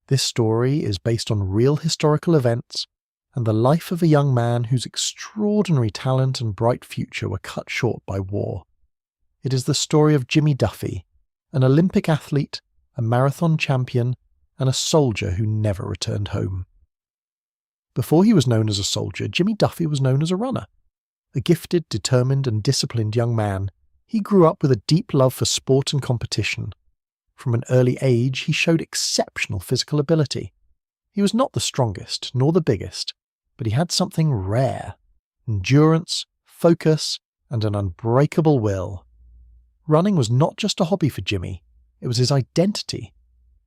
This story is based on real historical events and the life of a young man whose extraordinary talent and bright future were cut short by war. It is the story of Jimmy Duffy, an Olympic athlete, a marathon champion, and a soldier who never returned home. Before he was known as a soldier, Jimmy Duffy was known as a runner. A gifted, determined, and disciplined young man, he grew up with a deep love for sport and competition. From an early age, he showed exceptional physical ability. He was not the strongest, nor the biggest, but he had something rare: endurance, focus, and an unbreakable will. Running was not just a hobby for Jimmy, it was his identity.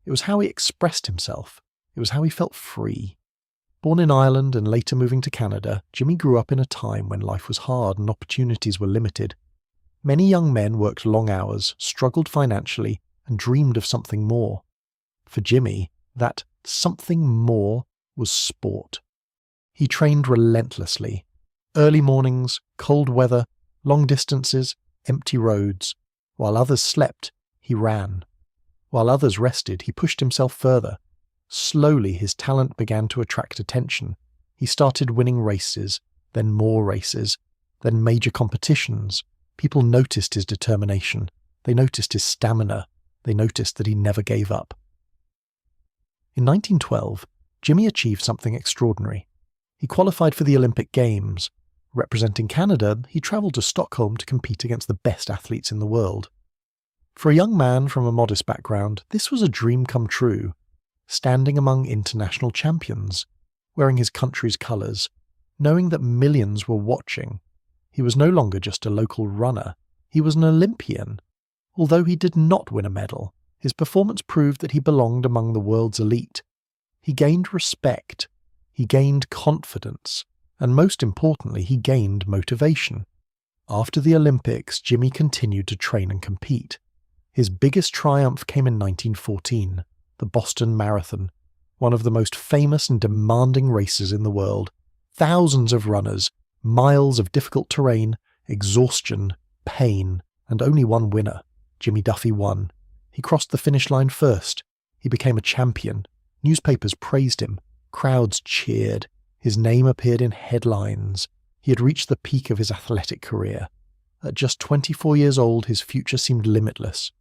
It was how he expressed himself. It was how he felt free. Born in Ireland and later moving to Canada, Jimmy grew up in a time when life was hard and opportunities were limited. Many young men worked long hours, struggled financially, and dreamed of something more. For Jimmy, that something more was sport. He trained relentlessly. Early mornings, cold weather, long distances, empty roads. While others slept, he ran. While others rested, he pushed himself further. Slowly, his talent began to attract attention. He started winning races, then more races, then major competitions. People noticed his determination. They noticed his stamina. They noticed that he never gave up. In 1912, Jimmy achieved something extraordinary. He qualified for the Olympic Games. Representing Canada, he travelled to Stockholm to compete against the best athletes in the world. For a young man from a modest background, this was a dream come true. Standing among international champions, wearing his country's colours, knowing that millions were watching. He was no longer just a local runner, he was an Olympian. Although he did not win a medal, his performance proved that he belonged among the world's elite. He gained respect, he gained confidence, and most importantly, he gained motivation. After the Olympics, Jimmy continued to train and compete. His biggest triumph came in 1914. The Boston Marathon, one of the most famous and demanding races in the world. Thousands of runners, miles of difficult terrain, exhaustion, pain, and only one winner. Jimmy Duffy won. He crossed the finish line first. He became a champion. Newspapers praised him. Crowds cheered. His name appeared in headlines. He had reached the peak of his athletic career. At just 24 years old, his future seemed limitless.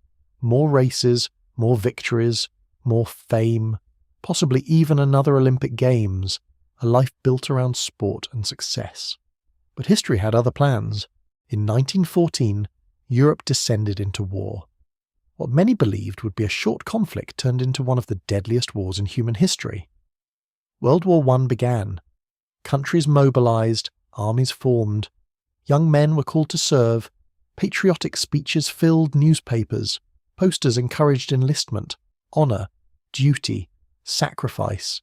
More races, more victories, more fame, possibly even another Olympic Games, a life built around sport and success. But history had other plans. In 1914, Europe descended into war. What many believed would be a short conflict turned into one of the deadliest wars in human history. World War I began. Countries mobilized, armies formed. Young men were called to serve. Patriotic speeches filled newspapers. Posters encouraged enlistment, honor, duty, sacrifice.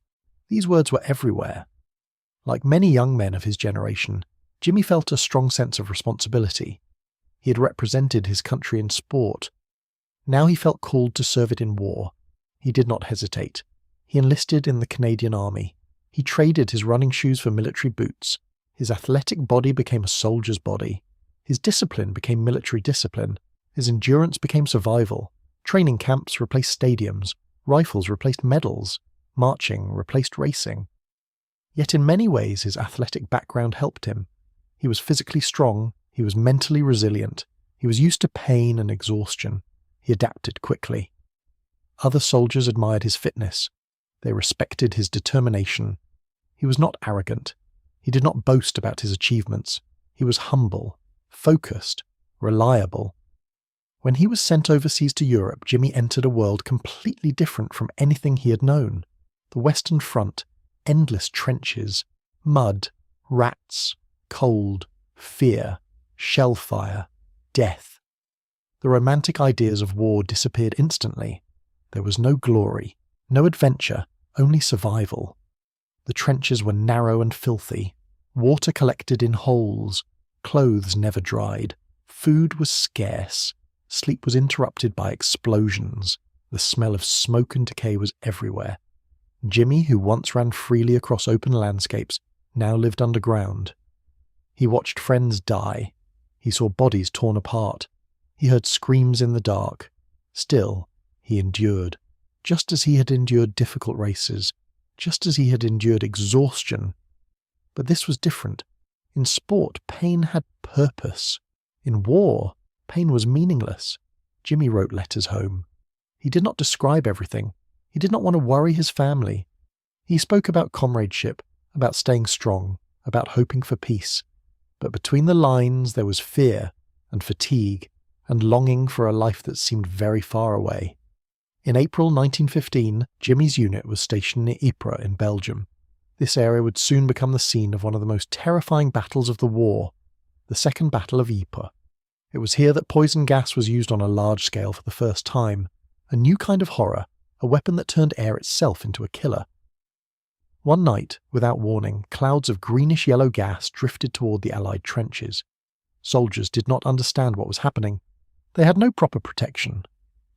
These words were everywhere. Like many young men of his generation, Jimmy felt a strong sense of responsibility. He had represented his country in sport. Now he felt called to serve it in war. He did not hesitate. He enlisted in the Canadian Army. He traded his running shoes for military boots. His athletic body became a soldier's body. His discipline became military discipline. His endurance became survival. Training camps replaced stadiums. Rifles replaced medals. Marching replaced racing. Yet in many ways his athletic background helped him. He was physically strong. He was mentally resilient. He was used to pain and exhaustion. He adapted quickly. Other soldiers admired his fitness. They respected his determination. He was not arrogant. He did not boast about his achievements. He was humble, focused, reliable. When he was sent overseas to Europe, Jimmy entered a world completely different from anything he had known. The Western Front, endless trenches, mud, rats, cold, fear, shell fire, death. The romantic ideas of war disappeared instantly. There was no glory, no adventure, only survival. The trenches were narrow and filthy. Water collected in holes. Clothes never dried. Food was scarce. Sleep was interrupted by explosions. The smell of smoke and decay was everywhere. Jimmy, who once ran freely across open landscapes, now lived underground. He watched friends die. He saw bodies torn apart. He heard screams in the dark. Still, he endured. just as he had endured difficult races, just as he had endured exhaustion. But this was different. In sport, pain had purpose. In war, pain was meaningless. Jimmy wrote letters home. He did not describe everything. He did not want to worry his family. He spoke about comradeship, about staying strong, about hoping for peace. But between the lines there was fear and fatigue and longing for a life that seemed very far away. In April 1915, Jimmy's unit was stationed near Ypres in Belgium. This area would soon become the scene of one of the most terrifying battles of the war, the Second Battle of Ypres. It was here that poison gas was used on a large scale for the first time, a new kind of horror, a weapon that turned air itself into a killer. One night, without warning, clouds of greenish-yellow gas drifted toward the Allied trenches. Soldiers did not understand what was happening. They had no proper protection.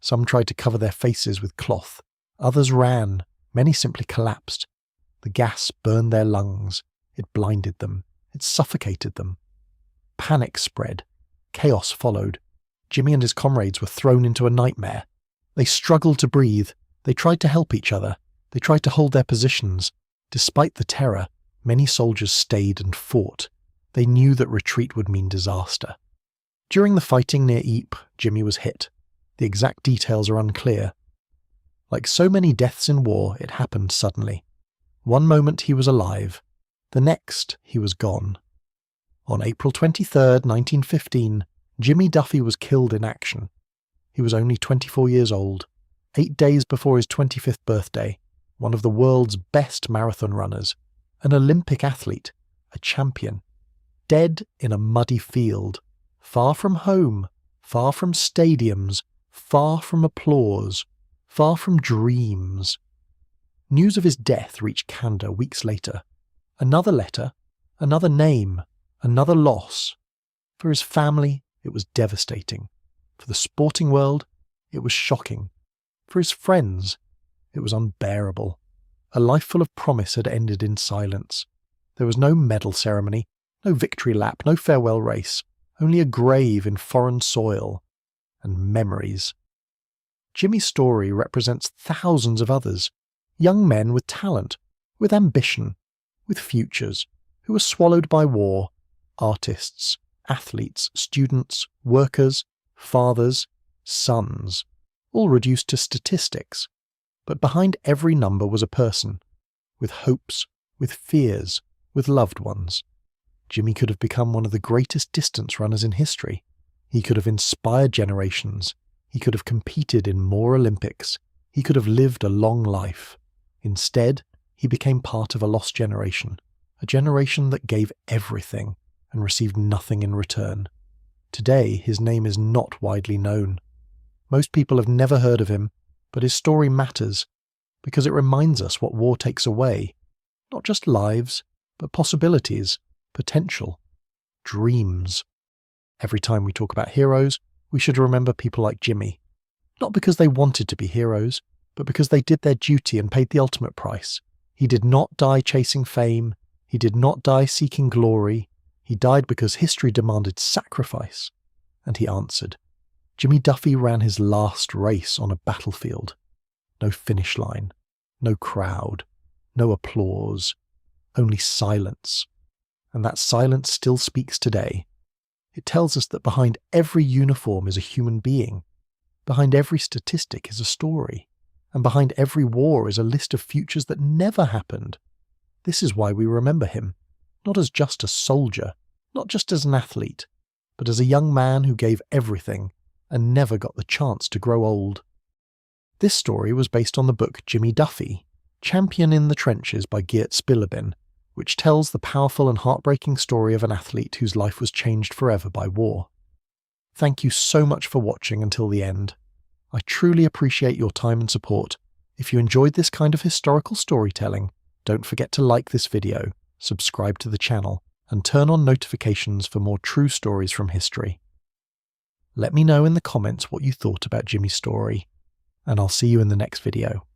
Some tried to cover their faces with cloth. Others ran. Many simply collapsed. The gas burned their lungs. It blinded them. It suffocated them. Panic spread. Chaos followed. Jimmy and his comrades were thrown into a nightmare. They struggled to breathe. They tried to help each other. They tried to hold their positions. Despite the terror, many soldiers stayed and fought. They knew that retreat would mean disaster. During the fighting near Ypres, Jimmy was hit. The exact details are unclear. Like so many deaths in war, it happened suddenly. One moment he was alive. The next, he was gone. On April 23, 1915, Jimmy Duffy was killed in action. He was only 24 years old, 8 days before his 25th birthday, one of the world's best marathon runners, an Olympic athlete, a champion, dead in a muddy field, far from home, far from stadiums, far from applause, far from dreams. News of his death reached Canada weeks later. Another letter, another name, another loss. For his family, it was devastating. For the sporting world, it was shocking. For his friends, it was unbearable. A life full of promise had ended in silence. There was no medal ceremony, no victory lap, no farewell race, only a grave in foreign soil and memories. Jimmy's story represents thousands of others, young men with talent, with ambition, with futures, who were swallowed by war, artists, athletes, students, workers, fathers, sons, all reduced to statistics. But behind every number was a person, with hopes, with fears, with loved ones. Jimmy could have become one of the greatest distance runners in history. He could have inspired generations. He could have competed in more Olympics. He could have lived a long life. Instead, he became part of a lost generation, a generation that gave everything and received nothing in return. Today, his name is not widely known. Most people have never heard of him, but his story matters because it reminds us what war takes away. Not just lives, but possibilities, potential, dreams. Every time we talk about heroes, we should remember people like Jimmy. Not because they wanted to be heroes, but because they did their duty and paid the ultimate price. He did not die chasing fame. He did not die seeking glory. He died because history demanded sacrifice. And he answered. Jimmy Duffy ran his last race on a battlefield. No finish line, no crowd, no applause, only silence. And that silence still speaks today. It tells us that behind every uniform is a human being. Behind every statistic is a story. And behind every war is a list of futures that never happened. This is why we remember him, not as just a soldier, not just as an athlete, but as a young man who gave everything and never got the chance to grow old. This story was based on the book Jimmy Duffy, Champion in the Trenches by Geert Spillebeen, which tells the powerful and heartbreaking story of an athlete whose life was changed forever by war. Thank you so much for watching until the end. I truly appreciate your time and support. If you enjoyed this kind of historical storytelling, don't forget to like this video, subscribe to the channel, and turn on notifications for more true stories from history. Let me know in the comments what you thought about Jimmy's story, and I'll see you in the next video.